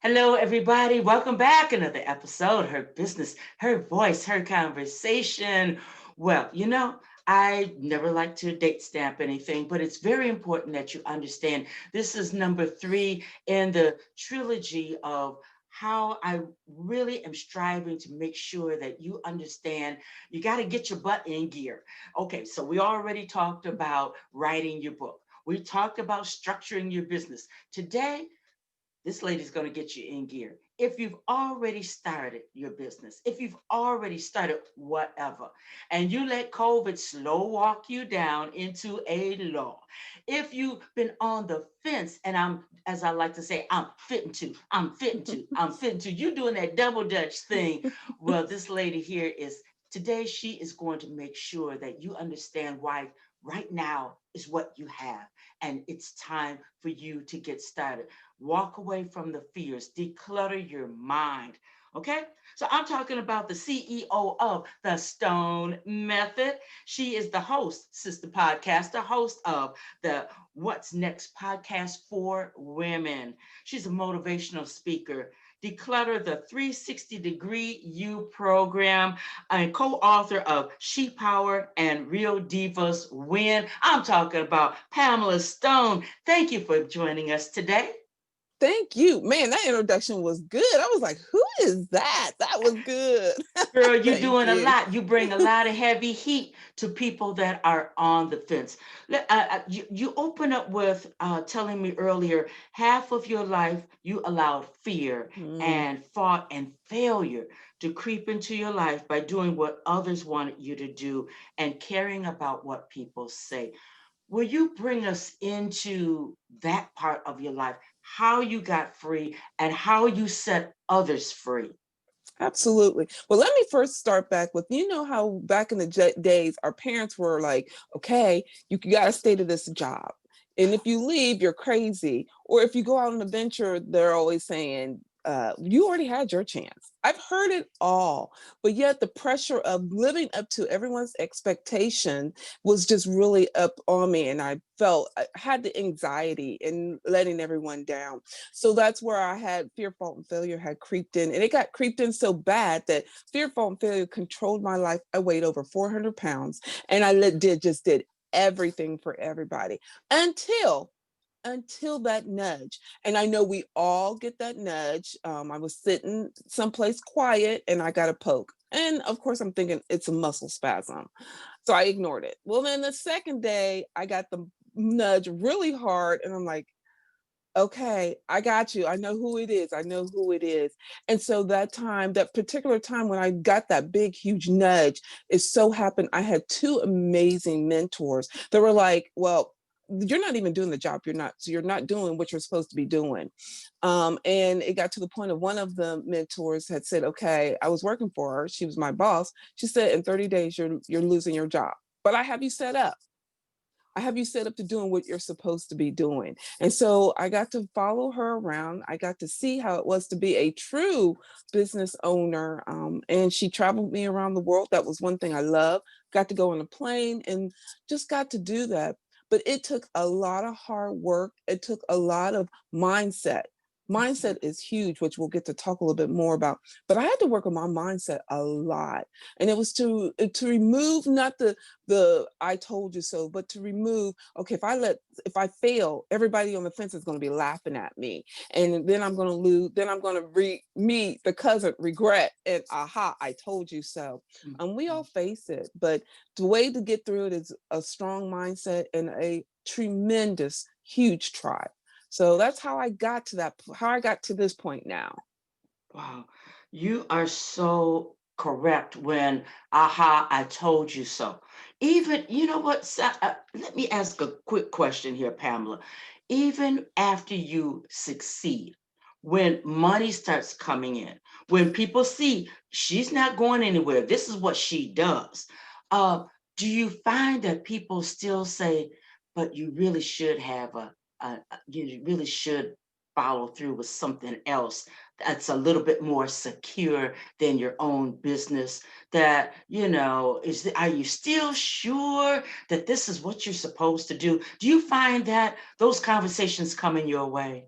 Hello, everybody. Welcome back. Another episode. Her business, her voice, her conversation. Well, I never like to date stamp anything, but it's very important that you understand this is number three in the trilogy of how I really am striving to make sure that you understand you got to get your butt in gear. Okay, so we already talked about writing your book. We talked about structuring your business. Today, this lady's going to get you in gear. If you've already started your business, if you've already started whatever, and you let COVID slow walk you down into a law, if you've been on the fence, and as I like to say, I'm fitting to, you doing that double dutch thing. Well, this lady here is, today she is going to make sure that you understand why right now is what you have. And it's time for you to get started. Walk away from the fears, declutter your mind. Okay, so I'm talking about the CEO of the Stone Method. She is the host, sister podcaster, host of the What's Next podcast for women. She's a motivational speaker. Declutter the 360-degree You program, and co-author of She Power and Real Divas Win. I'm talking about Pamela Stone. Thank you for joining us today. Thank you. Man, that introduction was good. I was like, who is that? That was good. Girl, you're Thank doing a you. lot. You bring a lot of heavy heat to people that are on the fence. You open up with telling me earlier, half of your life you allowed fear Mm, and fought and failure to creep into your life by doing what others wanted you to do and caring about what people say. Will you bring us into that part of your life, how you got free and how you set others free? absolutely. Well, let me first start back with, how back in the days, our parents were like, okay, you got to stay to this job. And if you leave, you're crazy. Or if you go out on a venture, they're always saying, you already had your chance. I've heard it all, but yet the pressure of living up to everyone's expectation was just really up on me. And I had the anxiety and letting everyone down. So that's where I had fear, fault, and failure had creeped in. And it got creeped in so bad that fear, fault, and failure controlled my life. I weighed over 400 pounds and did everything for everybody until that nudge. And I know we all get that nudge. I was sitting someplace quiet and I got a poke. And of course, I'm thinking it's a muscle spasm. So I ignored it. Well, then the second day, I got the nudge really hard. And I'm like, okay, I got you. I know who it is. I know who it is. And so that particular time when I got that big, huge nudge, it so happened I had two amazing mentors that were like, well, you're not even doing the job. You're not doing what you're supposed to be doing. And it got to the point of one of the mentors had said, okay, I was working for her. She was my boss. She said, in 30 days, you're losing your job, but I have you set up. I have you set up to doing what you're supposed to be doing. And so I got to follow her around. I got to see how it was to be a true business owner. And she traveled me around the world. That was one thing I love. Got to go on a plane and just got to do that. But it took a lot of hard work. It took a lot of mindset. Mindset is huge, which we'll get to talk a little bit more about. But I had to work on my mindset a lot. And it was to remove not the I told you so, but to remove, okay, if I fail, everybody on the fence is going to be laughing at me. And then I'm going to lose, then I'm going to meet the cousin regret and aha, I told you so. And we all face it, but the way to get through it is a strong mindset and a tremendous, huge tribe. So that's how I got to this point now. Wow, you are so correct when, aha, I told you so. Even, you know what, let me ask a quick question here, Pamela. Even after you succeed, when money starts coming in, when people see she's not going anywhere, this is what she does, uh, do you find that people still say, but you really should have you really should follow through with something else that's a little bit more secure than your own business, that are you still sure that this is what you're supposed to do? Do you find that those conversations coming your way?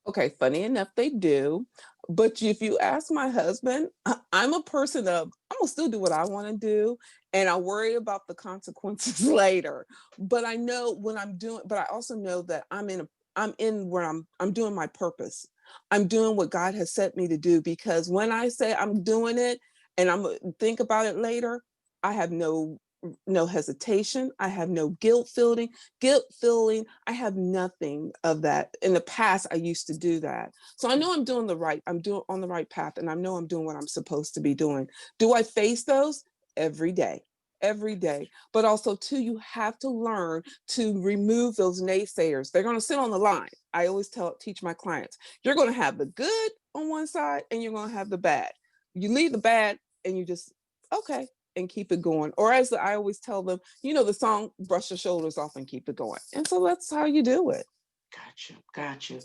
Okay, funny enough, they do. But if you ask my husband, I'm a person of, I'm gonna still do what I want to do, and I worry about the consequences later. But I know when I'm doing, but I also know that I'm in where I'm doing my purpose. I'm doing what God has set me to do, because when I say I'm doing it and I'm gonna think about it later, I have no hesitation. I have no guilt feeling. I have nothing of that. In the past, I used to do that. So I know I'm doing on the right path, and I know I'm doing what I'm supposed to be doing. Do I face those every day? Every day. But also, too, you have to learn to remove those naysayers. They're going to sit on the line. I always teach my clients, you're going to have the good on one side and you're going to have the bad. You leave the bad and you just, okay, and keep it going. Or as I always tell them, the song, brush your shoulders off and keep it going. And so that's how you do it. Gotcha, gotcha.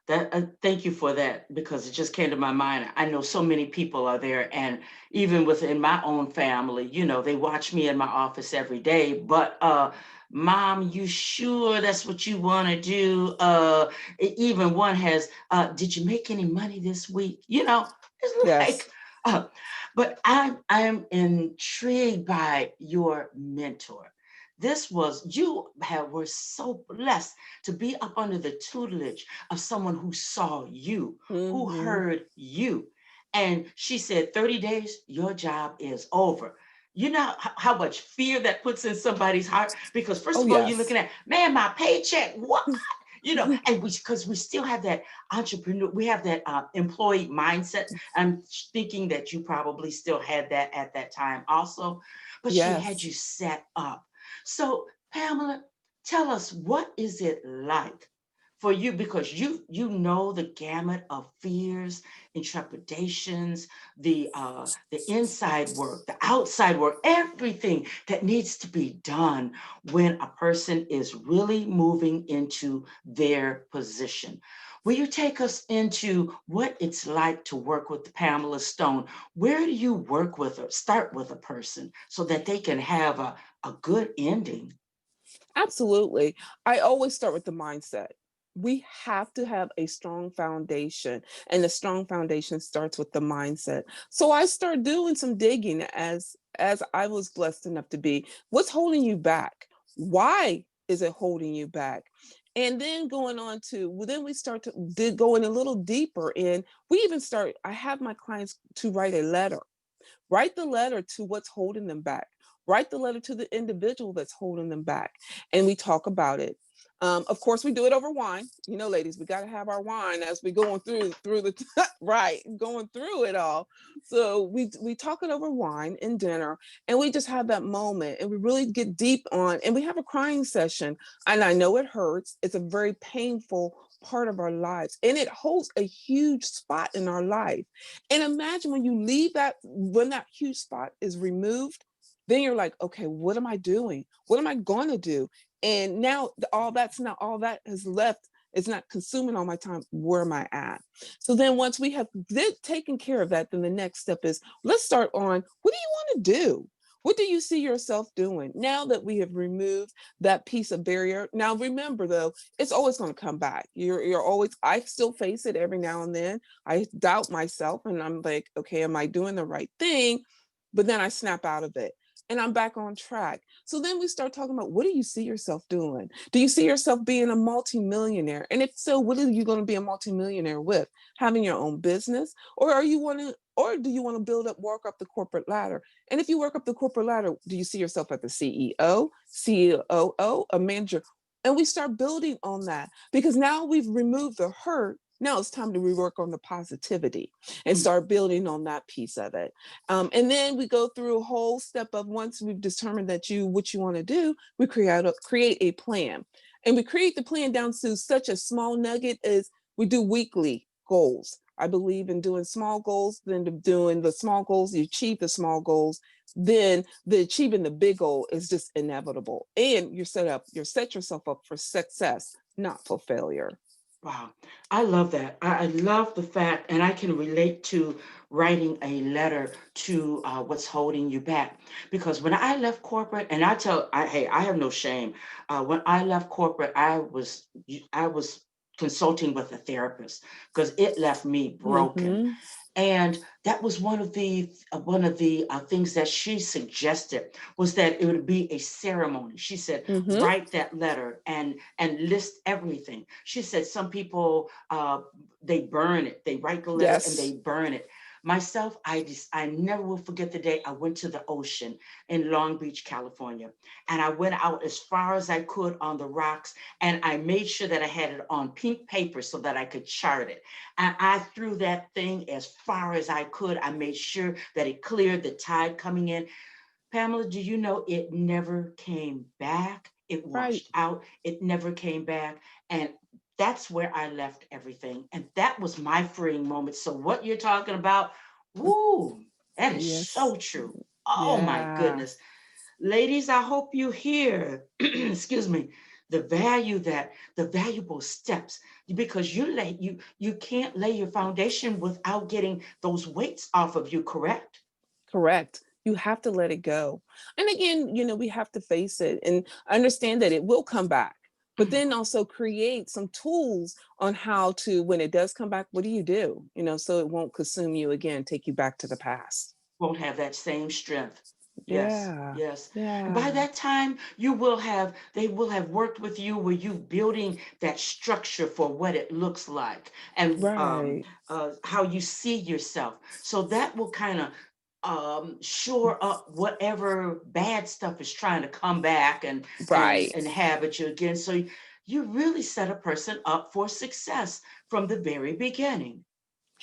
That thank you for that, because it just came to my mind. I know so many people are there, and even within my own family, they watch me in my office every day. But mom, you sure that's what you want to do? Even one has, did you make any money this week? It's Yes. like, uh, but I'm intrigued by your mentor. Were so blessed to be up under the tutelage of someone who saw you, who Hmm. heard you. And she said, 30 days, your job is over. You know how much fear that puts in somebody's heart? Because, first Oh, of all, you're yes. looking at, man, my paycheck, what? And because we still have that entrepreneur, we have that employee mindset. I'm thinking that you probably still had that at that time also, but she had Yes. you set up. So, Pamela, tell us, what is it like for you, because you know the gamut of fears and trepidations, the inside work, the outside work, everything that needs to be done when a person is really moving into their position. Will you take us into what it's like to work with Pamela Stone? Where do you work with or start with a person so that they can have a good ending? Absolutely. I always start with the mindset. We have to have a strong foundation, and the strong foundation starts with the mindset. So I start doing some digging, as I was blessed enough to be. What's holding you back? Why is it holding you back? And then going on to, well, then we start to going a little deeper in. We even start. I have my clients to write a letter. Write the letter to what's holding them back. Write the letter to the individual that's holding them back. And we talk about it. Of course, we do it over wine. Ladies, we got to have our wine as we going through the right, going through it all. So we talk it over wine and dinner, and we just have that moment, and we really get deep on, and we have a crying session. And I know it hurts. It's a very painful part of our lives, and it holds a huge spot in our life. And imagine when you leave that, when that huge spot is removed, then you're like, okay, what am I doing? What am I going to do? And now all that has left. It's not consuming all my time. Where am I at? So then once we have taken care of that, then the next step is, let's start on, what do you want to do? What do you see yourself doing now that we have removed that piece of barrier? Now, remember though, it's always going to come back. You're always, I still face it every now and then. I doubt myself, and I'm like, okay, am I doing the right thing? But then I snap out of it and I'm back on track. So then we start talking about, what do you see yourself doing? Do you see yourself being a multimillionaire? And if so, what are you going to be a multimillionaire with? Having your own business? Or do you want to work up the corporate ladder? And if you work up the corporate ladder, do you see yourself as the CEO, COO, a manager? And we start building on that, because now we've removed the hurt. Now it's time to rework on the positivity and Mm. start building on that piece of it. And then we go through a whole step of, once we've determined what you want to do, we create a plan. And we create the plan down to such a small nugget as, we do weekly goals. I believe in doing small goals, then doing the small goals, you achieve the small goals, then the achieving the big goal is just inevitable. And you set yourself up for success, not for failure. Wow, I love that. I love the fact, and I can relate to writing a letter to what's holding you back. Because when I left corporate, and hey, I have no shame. When I left corporate, I was consulting with a therapist because it left me broken. Mm-hmm. And that was one of the things that she suggested was that it would be a ceremony. She said, Mm-hmm. write that letter and list everything. She said some people they burn it. They write the letter and they Yes. burn it. Myself, I never will forget the day I went to the ocean in Long Beach, California, and I went out as far as I could on the rocks, and I made sure that I had it on pink paper so that I could chart it. And I threw that thing as far as I could. I made sure that it cleared the tide coming in. Pamela, do you know it never came back? It Right. washed out. It never came back. And that's where I left everything. And that was my freeing moment. So, what you're talking about, woo, that is Yes. so true. Oh, my Yeah. goodness. Ladies, I hope you hear, excuse me, the valuable steps because you can't lay your foundation without getting those weights off of you, correct? Correct. You have to let it go. And again, we have to face it and understand that it will come back. But then also create some tools on how to, when it does come back, what do you do? So it won't consume you again, take you back to the past. Won't have that same strength. Yes, Yeah. yes. And by Yeah. that time, they will have worked with you where you building that structure for what it looks like and Right. how you see yourself. So that will kind of shore up whatever bad stuff is trying to come back and Right. inhabit you again. So you really set a person up for success from the very beginning.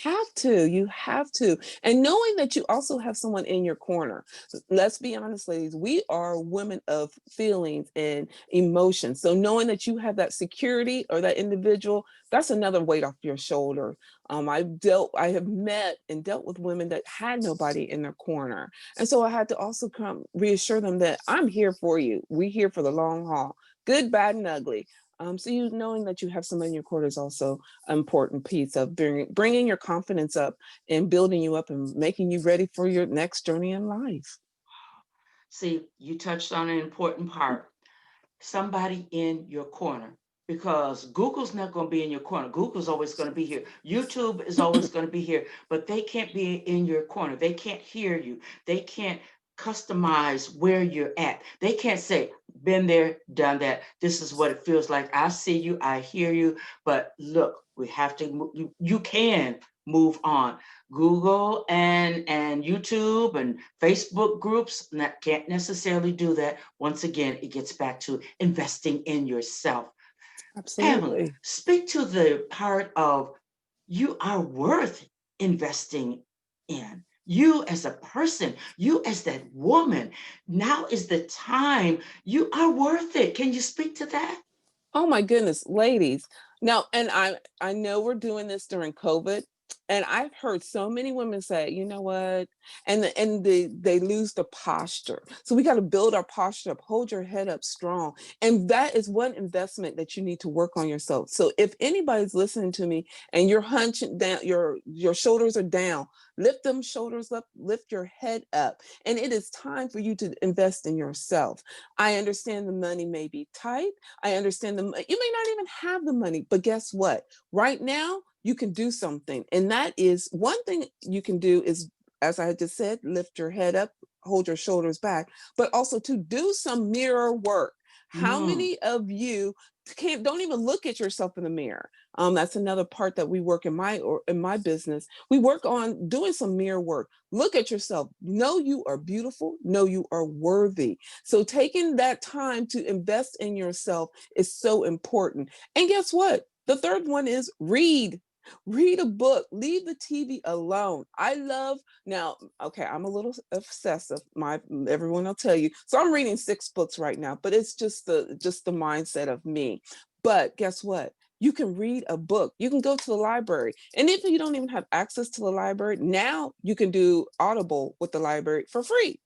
Have to, you have to. And knowing that you also have someone in your corner. Let's be honest, ladies, we are women of feelings and emotions. So knowing that you have that security or that individual, that's another weight off your shoulder. I have met and dealt with women that had nobody in their corner. And so I had to also come reassure them that I'm here for you. We're here for the long haul, good, bad, and ugly. So you knowing that you have someone in your corner is also important piece of bringing your confidence up and building you up and making you ready for your next journey in life. See, you touched on an important part. Somebody in your corner because Google's not going to be in your corner. Google's always going to be here. YouTube is always going to be here, but they can't be in your corner. They can't hear you. They can't customize where you're at. They can't say, been there, done that. This is what it feels like. I see you, I hear you, but look, we have to, you can move on. Google and YouTube and Facebook groups can't necessarily do that. Once again, it gets back to investing in yourself. Pamela, Absolutely. speak to the part of you are worth investing in. You as a person, you as that woman, now is the time. You are worth it. Can you speak to that? Oh my goodness, ladies. Now, and I know we're doing this during COVID, and I've heard so many women say, you know what, and they lose the posture. So we got to build our posture up, hold your head up strong, and that is one investment that you need to work on yourself. So if anybody's listening to me and you're hunching down, your shoulders are down, lift them shoulders up, lift your head up, and it is time for you to invest in yourself. I understand the money may be tight. I understand you may not even have the money, but guess what? Right now, you can do something. And that is one thing you can do is, as I just said, lift your head up, hold your shoulders back, but also to do some mirror work. How Mm, many of you don't even look at yourself in the mirror? That's another part that we work in my business. We work on doing some mirror work. Look at yourself. Know you are beautiful. Know you are worthy. So taking that time to invest in yourself is so important. And guess what? The third one is read. Read a book. Leave the TV alone. I love now. Okay, I'm a little obsessive. My everyone will tell you. So I'm reading 6 books right now, but it's just the mindset of me. But guess what? You can read a book. You can go to the library. And if you don't even have access to the library, now you can do Audible with the library for free.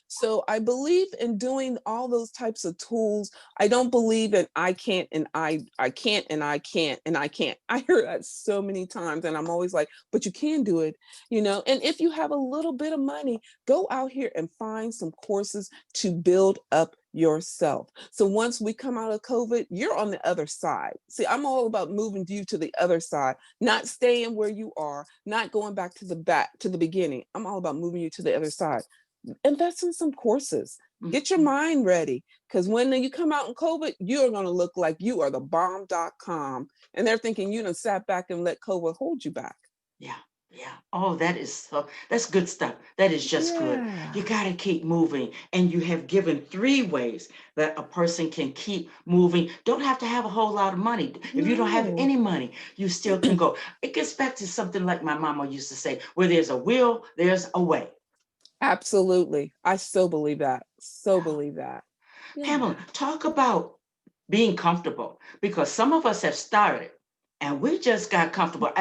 So I believe in doing all those types of tools. I don't believe in I can't and I can't and I can't and I can't. I hear that so many times and I'm always like, but you can do it. And if you have a little bit of money, go out here and find some courses to build up yourself. So once we come out of COVID, you're on the other side. See, I'm all about moving you to the other side, not staying where you are, not going back to the beginning. I'm all about moving you to the other side. Invest in some courses. Get your Mhm. mind ready. Because when you come out in COVID, you're going to look like you are the bomb.com. And they're thinking you done sat back and let COVID hold you back. Yeah, yeah. Oh, that's good stuff. That is just good. You Yeah. got to keep moving. And you have given three ways that a person can keep moving. Don't have to have a whole lot of money. If you don't have No. any money, you still can go. It gets back to something like my mama used to say, where there's a will, there's a way. Absolutely. I so believe that. So Yeah. believe that. Pamela, Yeah. talk about being comfortable because some of us have started and we just got comfortable.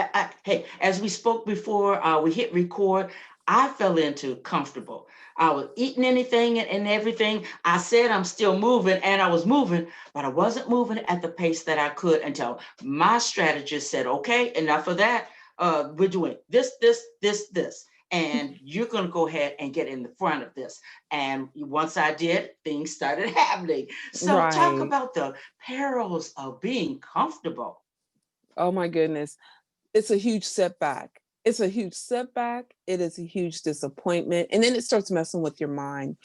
Hey, as we spoke before, we hit record. I fell into comfortable. I was eating anything and everything. I said I'm still moving and I was moving, but I wasn't moving at the pace that I could until my strategist said, okay, enough of that. We're doing this. And you're going to go ahead and get in the front of this. And once I did, things started happening. So talk Right. about the perils of being comfortable. Oh my goodness. It's a huge setback. It's a huge setback. It is a huge disappointment. And then it starts messing with your mind.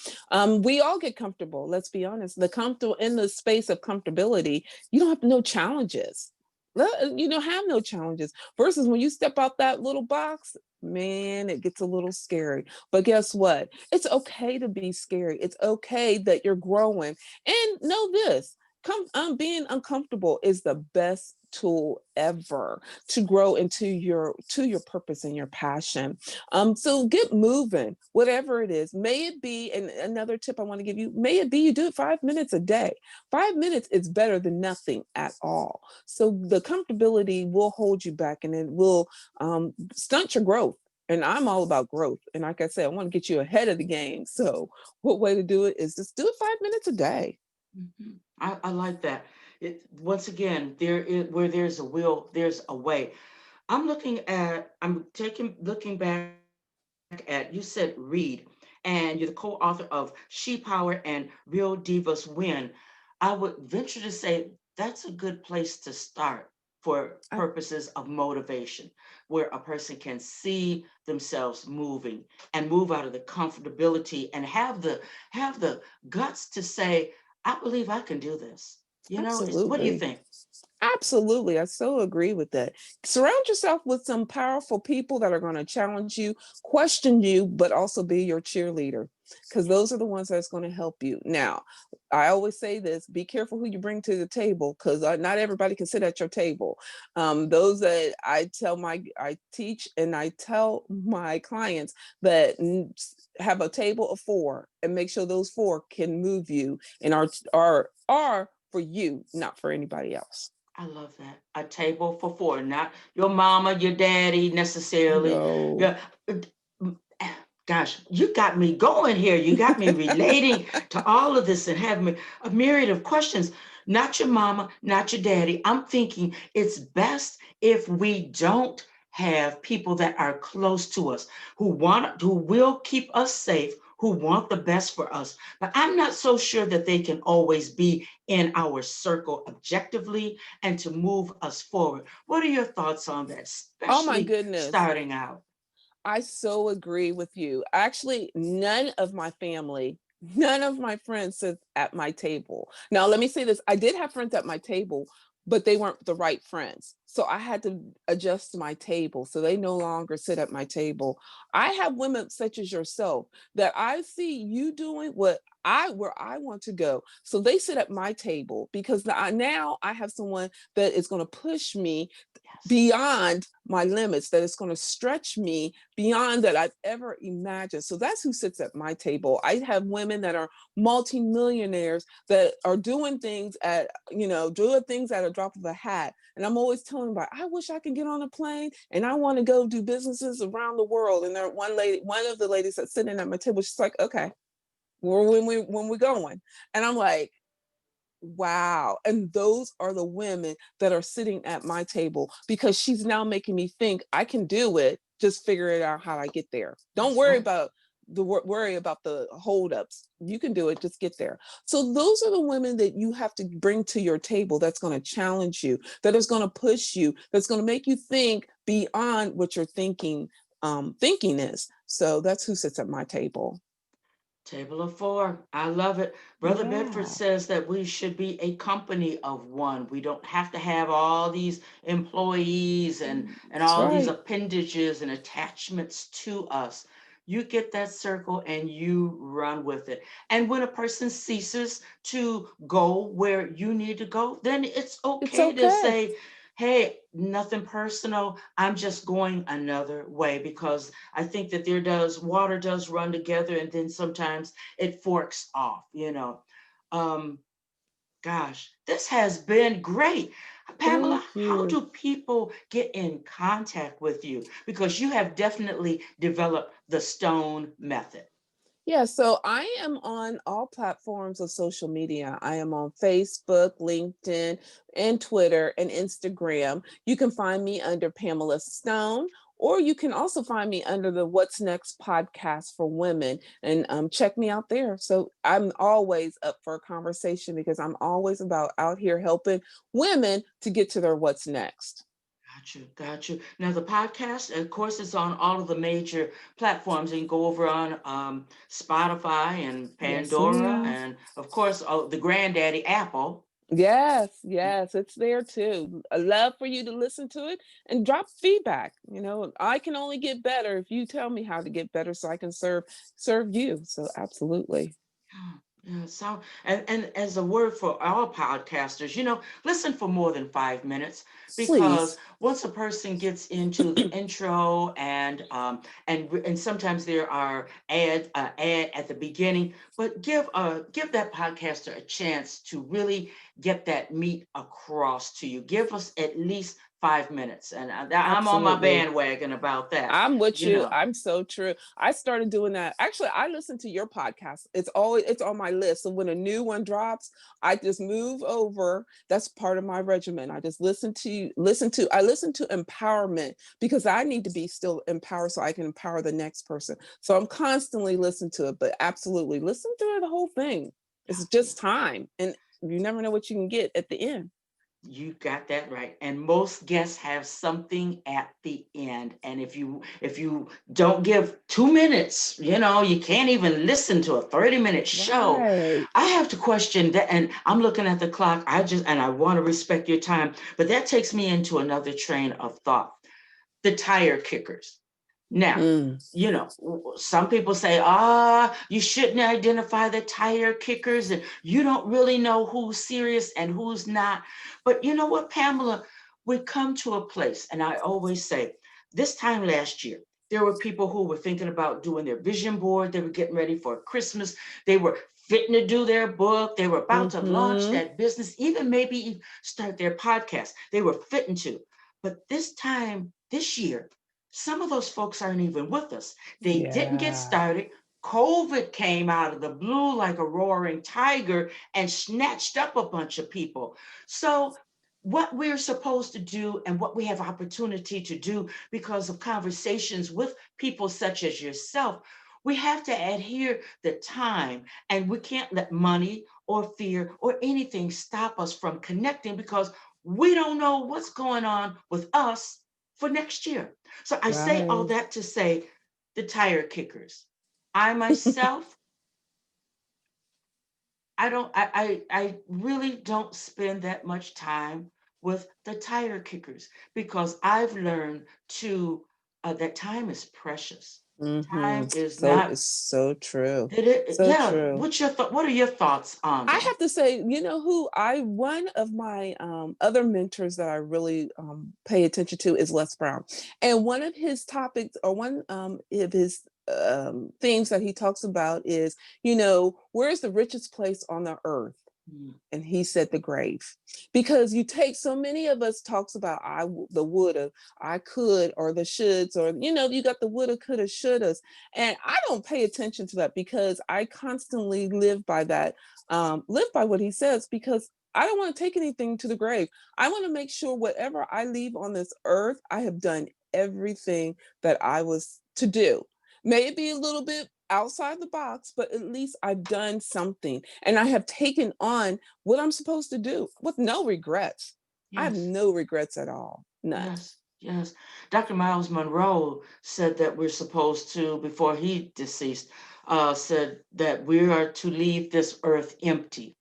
We all get comfortable. Let's be honest. The comfortable in the space of comfortability, you don't have no challenges. You don't have no challenges. Versus when you step out that little box, man, it gets a little scary. But guess what? It's okay to be scary. It's okay that you're growing. And know this. Being uncomfortable is the best tool ever to grow into your purpose and your passion. So get moving, whatever it is. May it be, and another tip I want to give you, may it be you do it 5 minutes a day. 5 minutes is better than nothing at all. So the comfortability will hold you back and it will stunt your growth. And I'm all about growth. And like I said, I want to get you ahead of the game. So what way to do it is just do it 5 minutes a day. Mhm. I like that. Once again, where there's a will, there's a way. Looking back at, you said read, and you're the co-author of She Power and Real Divas Win. I would venture to say that's a good place to start for I, purposes of motivation, where a person can see themselves moving and move out of the comfortability and have the guts to say, I believe I can do this. What do you Absolutely. think? Absolutely. I so agree with that. Surround yourself with some powerful people that are going to challenge you, question you, but also be your cheerleader because those are the ones that's going to help you. Now, I always say this, be careful who you bring to the table because not everybody can sit at your table. Those that I teach and I tell my clients that have a table of four and make sure those four can move you and are for you, not for anybody else. I love that. A table for four, not your mama, your daddy necessarily. No. Yeah. Gosh, you got me going here. You got me relating to all of this and having a myriad of questions. Not your mama, not your daddy. I'm thinking it's best if we don't have people that are close to us who will keep us safe, who want the best for us. But I'm not so sure that they can always be in our circle objectively and to move us forward. What are your thoughts on that, Oh my especially goodness. starting out? I so agree with you. Actually, none of my friends sit at my table. Now, let me say this. I did have friends at my table, but they weren't the right friends. So I had to adjust my table. So they no longer sit at my table. I have women such as yourself that I see you doing where I want to go. So they sit at my table because now I have someone that is going to push me Yes. beyond my limits, that it's going to stretch me beyond that I've ever imagined. So that's who sits at my table. I have women that are multimillionaires that are doing things at a drop of a hat. And I'm always telling them, I wish I could get on a plane and I want to go do businesses around the world. And there one of the ladies that's sitting at my table, she's like, okay, when we going? And I'm like, wow. And those are the women that are sitting at my table because she's now making me think I can do it. Just figure it out how I get there. Don't That's worry right. about worry about the holdups. You can do it. Just get there. So those are the women that you have to bring to your table. That's going to challenge you. That is going to push you. That's going to make you think beyond what you're thinking. Thinking is. So that's who sits at my table. Table of four. I love it. Brother Bedford Yeah, says that we should be a company of one. We don't have to have all these employees and that's all these right. appendages and attachments to us. You get that circle and you run with it. And when a person ceases to go where you need to go, then it's It's okay to okay. say, hey, nothing personal. I'm just going another way because I think that water does run together and then sometimes it forks off. Um, gosh, this has been great. Pamela, Thank how you. do people get in contact with you? Because you have definitely developed the Stone method. Yeah, so I am on all platforms of social media. I am on Facebook, LinkedIn, and Twitter and Instagram. You can find me under Pamela Stone, or you can also find me under the What's Next podcast for women and check me out there. So I'm always up for a conversation because I'm always about out here helping women to get to their what's next. Got you, got you. Now the podcast, of course, is on all of the major platforms. You can go over on Spotify and Yes, Pandora, ma'am. and of course, the granddaddy Apple. Yes, yes, it's there too. I love for you to listen to it and drop feedback. I can only get better if you tell me how to get better so I can serve you. So absolutely. Yeah, yeah. So, and as a word for all podcasters, listen for more than 5 minutes because Please. once a person gets into the intro and sometimes there are ad at the beginning, but give that podcaster a chance to really get that meat across to you. Give us at least 5 minutes, and I'm on my Absolutely. bandwagon about that. I'm with You you. know. I'm so true. I started doing that. Actually, I listen to your podcast. It's on my list. So when a new one drops, I just move over. That's part of my regimen. I just I listen to empowerment because I need to be still empowered so I can empower the next person. So I'm constantly listening to it, but absolutely listen to the whole thing. It's Yeah. just time. And you never know what you can get at the end. You got that right. And most guests have something at the end. And if you don't give 2 minutes, you can't even listen to a 30-minute show. Right. I have to question that. And I'm looking at the clock. I want to respect your time. But that takes me into another train of thought. The tire kickers. Now, Mm, some people say, you shouldn't identify the tire kickers and you don't really know who's serious and who's not. But you know what, Pamela? We come to a place, and I always say, this time last year, there were people who were thinking about doing their vision board. They were getting ready for Christmas. They were fitting to do their book. They were about to launch mm-hmm. that business, even maybe start their podcast. They were fitting to. But this year, some of those folks aren't even with us. They didn't get Yeah. started. COVID came out of the blue like a roaring tiger and snatched up a bunch of people. So, what we're supposed to do and what we have opportunity to do because of conversations with people such as yourself, we have to adhere the time and we can't let money or fear or anything stop us from connecting because we don't know what's going on with us for next year. So I say all Right. that to say the tire kickers. I myself, I really don't spend that much time with the tire kickers because I've learned to that time is precious. Mm-hmm. Time is So not. it's so true. So Yeah. true. What are your thoughts on I that? have to say, who one of my other mentors that I really pay attention to is Les Brown. And one of his topics or one of his themes that he talks about is, where's the richest place on the earth? Mm, And he said the grave, because you take so many of us talks about the woulda, I could, or the shoulds, or you got the woulda, coulda, shouldas, and I don't pay attention to that because I constantly live by that, live by what he says, because I don't want to take anything to the grave. I want to make sure whatever I leave on this earth, I have done everything that I was to do. May it be a little bit outside the box, but at least I've done something and I have taken on what I'm supposed to do with no regrets. I have Yes. no regrets at all. None. Yes, yes. Dr. Miles Monroe said that we're supposed to, before he deceased, said that we are to leave this earth empty,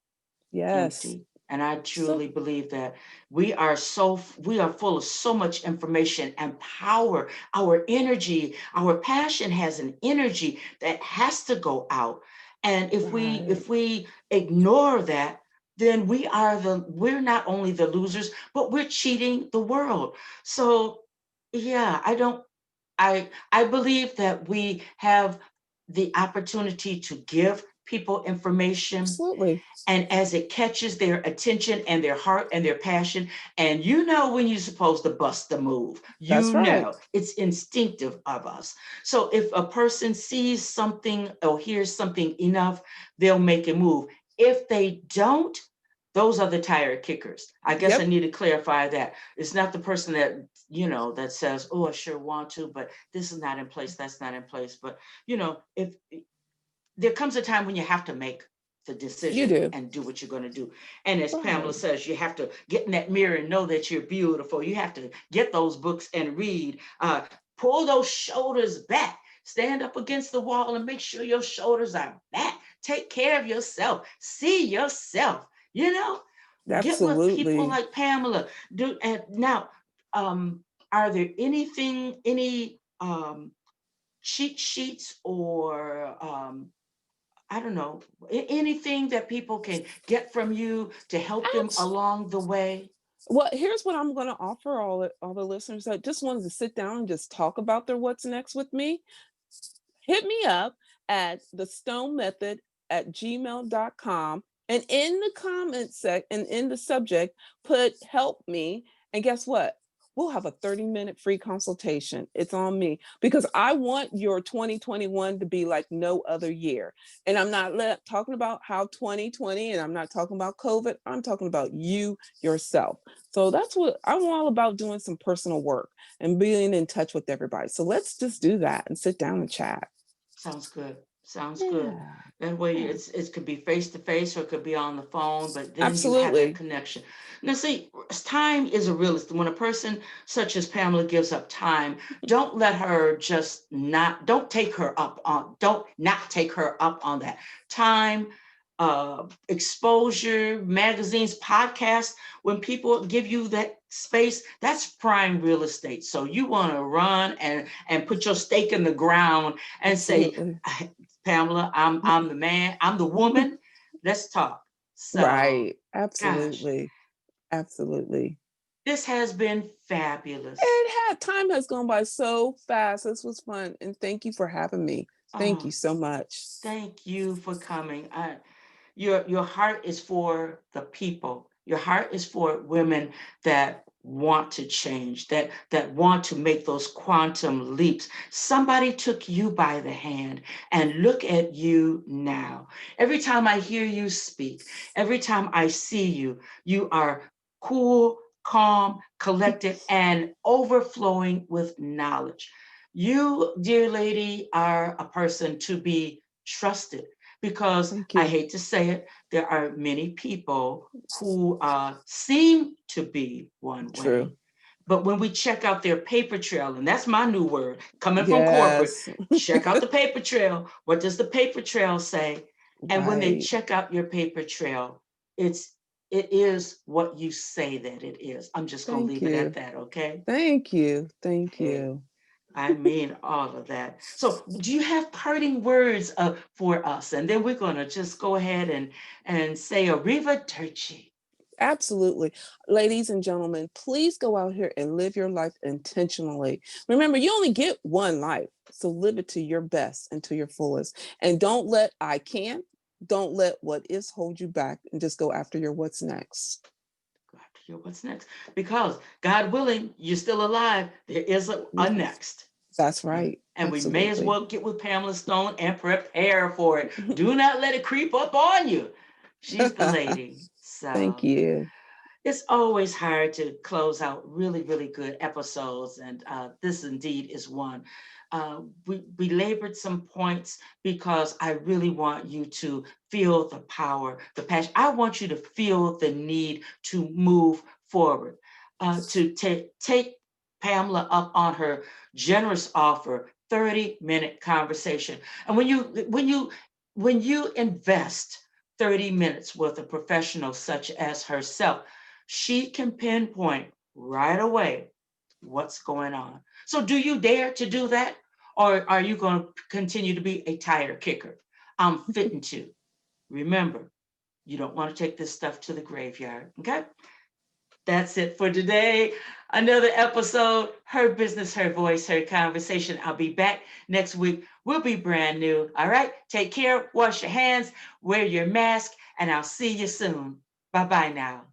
Yes. empty. And I So truly believe that we are full of so much information and power. Our energy, our passion has an energy that has to go out. And right. if we ignore that, then we're not only the losers, but we're cheating the world. So yeah, I believe that we have the opportunity to give people information, Absolutely. and as it catches their attention and their heart and their passion, and you know when you're supposed to bust the move, That's you right. know it's instinctive of us. So if a person sees something or hears something enough, they'll make a move. If they don't, those are the tire kickers. I guess I Yep. need to clarify that it's not the person that that says, oh, I sure want to, but this is not in place, that's not in place. But if there comes a time when you have to make the You decision do. and do what you're going to do. And as Pamela Right. says, you have to get in that mirror and know that you're beautiful. You have to get those books and read. Pull those shoulders back. Stand up against the wall and make sure your shoulders are back. Take care of yourself. See yourself. You know, get with people Absolutely. like Pamela. Do and now, are there any cheat sheets or I don't know, anything that people can get from you to help them Abs- along the way? well, here's what I'm going to offer all the listeners that just wanted to sit down and just talk about their what's next with me. Hit me up at the stone method at gmail.com, and in the comment sec and in the subject put help me, and guess what, we'll have a 30-minute free consultation. It's on me because I want your 2021 to be like no other year. And I'm not talking about how 2020, and I'm not talking about COVID, I'm talking about you yourself. So that's what I'm all about, doing some personal work and being in touch with everybody. So let's just do that and sit down and chat. Sounds good. Sounds good. Yeah, That way yeah, it could be face to face or it could be on the phone, but then you have that absolutely. connection. Now see, time is a realist. When a person such as Pamela gives up time, don't let her just not don't take her up on don't not take her up on that. Time, exposure, magazines, podcasts, when people give you that space, that's prime real estate. So you want to run and put your stake in the ground and say, Absolutely. Pamela, I'm the man, I'm the woman. Let's talk. So, Right. gosh, Absolutely. Absolutely. this has been fabulous. It had time has gone by so fast. This was fun. And thank you for having me. Thank Oh, you so much. thank you for coming. Your heart is for the people. Your heart is for women that want to change, that want to make those quantum leaps. Somebody took you by the hand, and look at you now. Every time I hear you speak, every time I see you, you are cool, calm, collected, and overflowing with knowledge. You, dear lady, are a person to be trusted, because Thank I you. hate to say it, there are many people who seem to be one True. way, but when we check out their paper trail, and that's my new word coming from corporate, Yes. check out the paper trail. What does the paper trail say? And when they Right. check out your paper trail, it's it is what you say that it is. I'm just gonna Thank leave it at you. that, okay? Thank you. Thank Hey, you. I mean all of that. So, do you have parting words for us? And then we're going to just go ahead and say arrivederci. Absolutely. Ladies and gentlemen, please go out here and live your life intentionally. Remember, you only get one life, so live it to your best and to your fullest. And don't let what is hold you back, and just go after your what's next. Go after your what's next. Because God willing, you're still alive. There is a Yes, next. that's Yeah. right. And we may as Absolutely. well get with Pamela Stone and prepare for it. Do not let it creep up on you. She's the lady. Thank So you. It's always hard to close out really, really good episodes, and this indeed is one. We labored some points because I really want you to feel the power, the passion. I want you to feel the need to move forward, to take Pamela up on her generous offer, 30-minute conversation. And when you invest 30 minutes with a professional such as herself, she can pinpoint right away what's going on. So, do you dare to do that? Or are you going to continue to be a tire kicker? I'm fitting to. Remember, you don't want to take this stuff to the graveyard. Okay? That's it for today. Another episode, Her Business, Her Voice, Her Conversation. I'll be back next week. We'll be brand new. All right? Take care, wash your hands, wear your mask, and I'll see you soon. Bye bye now.